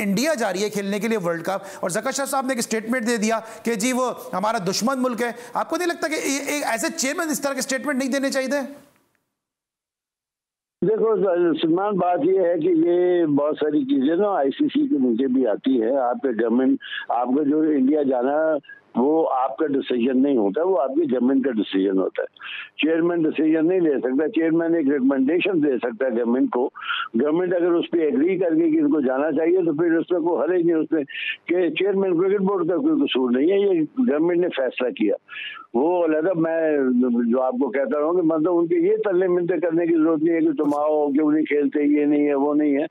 India जा रही है खेलने के लिए वर्ल्ड कप और ज़कशर साहब ने एक स्टेटमेंट दे दिया कि जी वो हमारा दुश्मन मुल्क है। आपको नहीं लगता कि ऐसे चेयरमैन इस तरह के स्टेटमेंट नहीं देने चाहिए? देखो सलमान, बात ये है कि ये बहुत सारी चीजें ना आईसीसी के नीचे भी आती है। आपके गवर्नमेंट, आपका जो इंडिया जाना वो आपका डिसीजन नहीं होता, वो आपकी गवर्नमेंट का डिसीजन होता है। चेयरमैन डिसीजन नहीं ले सकता, चेयरमैन एक रिकमेंडेशन दे सकता है गवर्नमेंट को। गवर्नमेंट अगर उस पर एग्री करके कि इनको जाना चाहिए तो फिर उसमें कोई हर्ज नहीं उसमें कि चेयरमैन क्रिकेट बोर्ड का कोई कसूर नहीं है, ये गवर्नमेंट ने फैसला किया। वो अलग, मैं जो आपको कहता रहूँ कि मतलब उनके ये तल्ले मिलते करने की जरूरत नहीं है कि तुम आओ, क्यों नहीं खेलते, ये नहीं है वो नहीं है।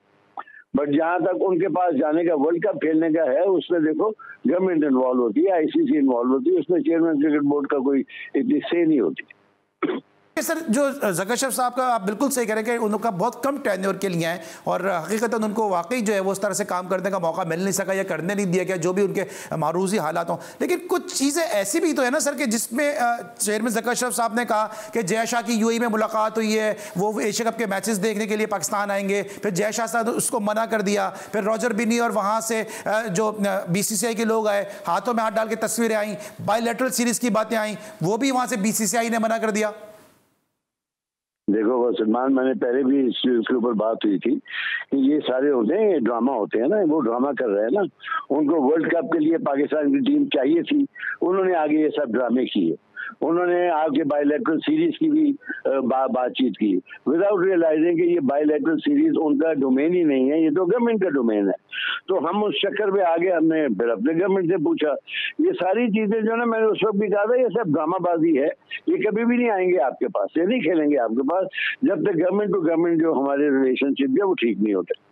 बट जहां तक उनके पास जाने का, वर्ल्ड कप खेलने का है, उसमें देखो गवर्नमेंट इन्वॉल्व होती है, आईसीसी इन्वॉल्व होती है, उसमें चेयरमैन क्रिकेट बोर्ड का कोई इतनी से नहीं होती। सर, जो ज़कशर साहब का आप बिल्कुल सही कह रहे हैं कि उनका बहुत कम टेन्योर के लिए है और हकीकतन उनको वाकई जो है वो उस तरह से काम करने का मौका मिल नहीं सका या करने नहीं दिया गया, जो भी उनके मारूजी हालात हों। लेकिन कुछ चीज़ें ऐसी भी तो है ना सर कि जिसमें चेयरमैन ज़कशर साहब ने कहा कि जय शाह की यूएई में मुलाकात हुई है, वो एशिया कप के मैचेस देखने के लिए पाकिस्तान आएंगे, फिर जय शाह साहब उसको मना कर दिया, फिर रॉजर बिनी और वहाँ से जो बीसीसीआई के लोग आए, हाथों में हाथ डाल के तस्वीरें आई, बायलैटरल सीरीज़ की बातें आई, वो भी वहाँ से बीसीसीआई ने मना कर दिया। देखो सलमान, मैंने पहले भी इसके ऊपर बात हुई थी कि ये सारे होते हैं, ये ड्रामा होते हैं ना, वो ड्रामा कर रहे हैं ना। उनको वर्ल्ड कप के लिए पाकिस्तान की टीम चाहिए थी, उन्होंने आगे ये सब ड्रामे किए। उन्होंने आगे बायलैटरल सीरीज की भी बातचीत की विदाउट रियलाइजिंग कि ये बायलैटरल सीरीज उनका डोमेन ही नहीं है, ये तो गवर्नमेंट का डोमेन है। तो हम उस चक्कर में आगे, हमने फिर अपने गवर्नमेंट से पूछा। ये सारी चीजें जो ना, मैंने उस वक्त भी कहा था, ये सब ड्रामाबाजी है, ये कभी भी नहीं आएंगे आपके पास, ये नहीं खेलेंगे आपके पास जब तक गवर्नमेंट टू गवर्नमेंट जो हमारे रिलेशनशिप है वो ठीक नहीं होते।